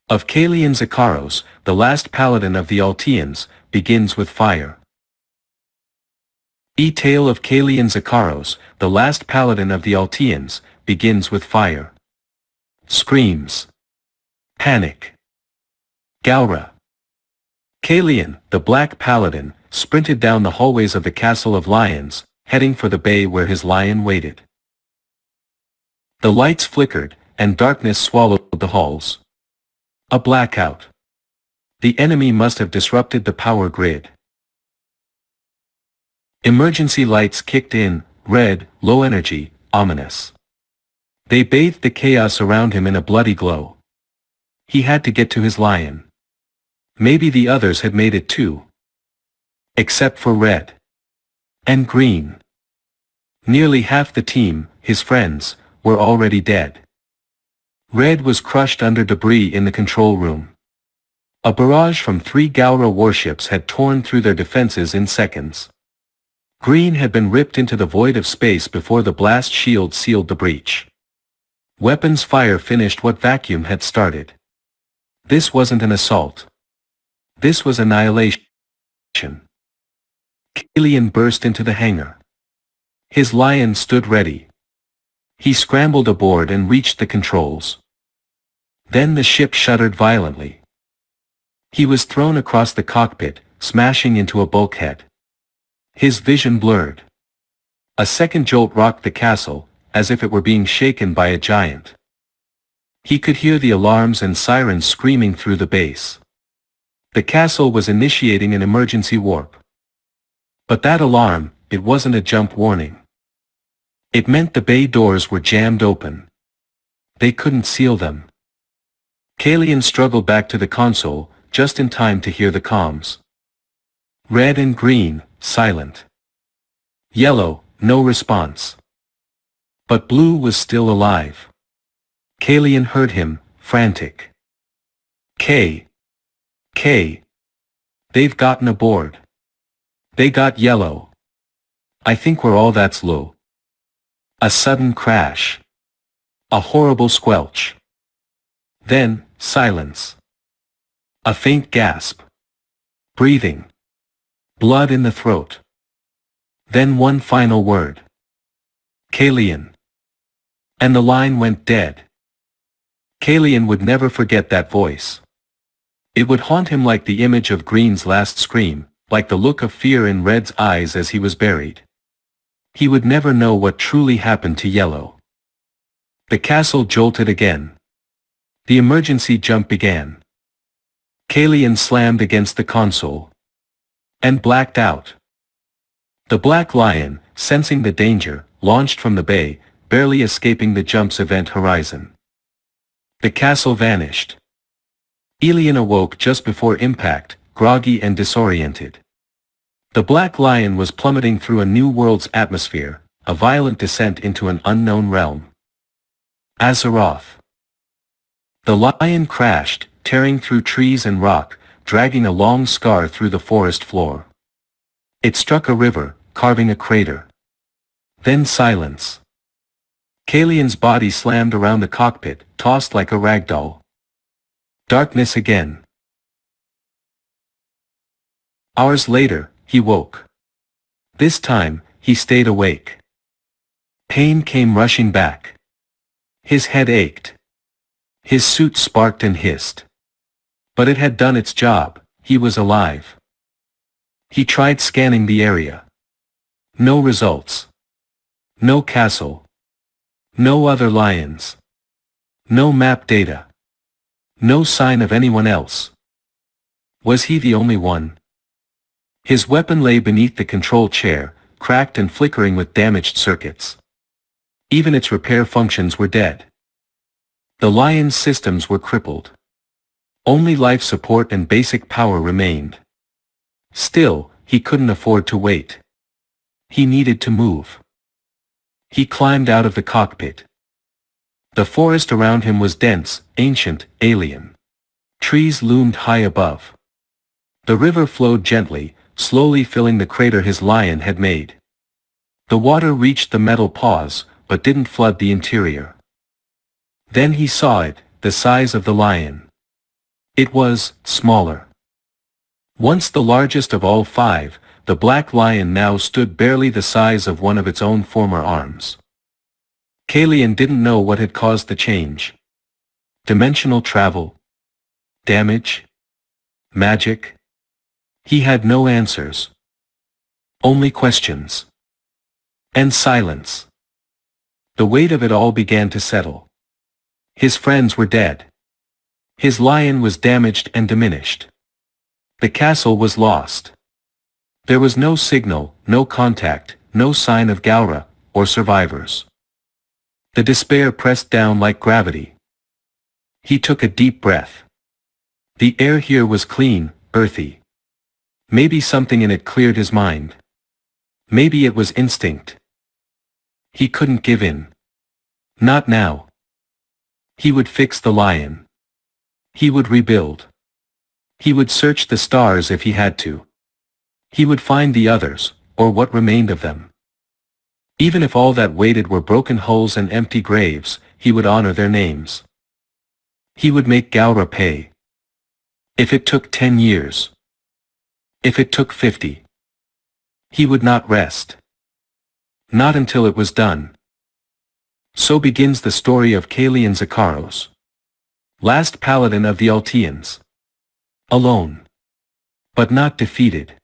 Of Kaelion Zakaros, the last paladin of the Alteans, begins with fire. Tale of Kaelion Zakaros, the last paladin of the Alteans, begins with fire. Screams. Panic. Gaura. Kaelion, the black paladin, sprinted down the hallways of the Castle of Lions, heading for the bay where his lion waited. The lights flickered, and darkness swallowed the halls. A blackout. The enemy must have disrupted the power grid. Emergency lights kicked in, red, low energy, ominous. They bathed the chaos around him in a bloody glow. He had to get to his lion. Maybe the others had made it too. Except for red. And green. Nearly half the team, his friends, were already dead. Red was crushed under debris in the control room. A barrage from 3 Gaura warships had torn through their defenses in seconds. Green had been ripped into the void of space before the blast shield sealed the breach. Weapons fire finished what vacuum had started. This wasn't an assault. This was annihilation. Kaelion burst into the hangar. His lion stood ready. He scrambled aboard and reached the controls. Then the ship shuddered violently. He was thrown across the cockpit, smashing into a bulkhead. His vision blurred. A second jolt rocked the castle, as if it were being shaken by a giant. He could hear the alarms and sirens screaming through the base. The castle was initiating an emergency warp. But that alarm, it wasn't a jump warning. It meant the bay doors were jammed open. They couldn't seal them. Kaelion struggled back to the console, just in time to hear the comms. Red and green, silent. Yellow, no response. But blue was still alive. Kaelion heard him, frantic. K. They've gotten aboard. They got yellow. I think we're all that's low. A sudden crash. A horrible squelch. Then, silence. A faint gasp. Breathing. Blood in the throat. Then one final word. Kaelion. And the line went dead. Kaelion would never forget that voice. It would haunt him like the image of Green's last scream, like the look of fear in Red's eyes as he was buried. He would never know what truly happened to Yellow. The castle jolted again. The emergency jump began. Kaelion slammed against the console. And blacked out. The Black Lion, sensing the danger, launched from the bay, barely escaping the jump's event horizon. The castle vanished. Kaelion awoke just before impact, groggy and disoriented. The Black Lion was plummeting through a new world's atmosphere, a violent descent into an unknown realm. Azeroth. The lion crashed, tearing through trees and rock, dragging a long scar through the forest floor. It struck a river, carving a crater. Then silence. Kaelion's body slammed around the cockpit, tossed like a ragdoll. Darkness again. Hours later, he woke. This time, he stayed awake. Pain came rushing back. His head ached. His suit sparked and hissed. But it had done its job, he was alive. He tried scanning the area. No results. No castle. No other lions. No map data. No sign of anyone else. Was he the only one? His weapon lay beneath the control chair, cracked and flickering with damaged circuits. Even its repair functions were dead. The lion's systems were crippled. Only life support and basic power remained. Still, he couldn't afford to wait. He needed to move. He climbed out of the cockpit. The forest around him was dense, ancient, alien. Trees loomed high above. The river flowed gently, slowly filling the crater his lion had made. The water reached the metal paws, but didn't flood the interior. Then he saw it, the size of the lion. It was smaller. Once the largest of all five, the black lion now stood barely the size of one of its own former arms. Kaelion didn't know what had caused the change. Dimensional travel? Damage? Magic? He had no answers. Only questions. And silence. The weight of it all began to settle. His friends were dead. His lion was damaged and diminished. The castle was lost. There was no signal, no contact, no sign of Gaura, or survivors. The despair pressed down like gravity. He took a deep breath. The air here was clean, earthy. Maybe something in it cleared his mind. Maybe it was instinct. He couldn't give in. Not now. He would fix the lion. He would rebuild. He would search the stars if he had to. He would find the others, or what remained of them. Even if all that waited were broken hulls and empty graves, he would honor their names. He would make Gaura pay. If it took 10 years. If it took 50. He would not rest. Not until it was done. So begins the story of Kaelion Zakaros. Last paladin of the Alteans. Alone. But not defeated.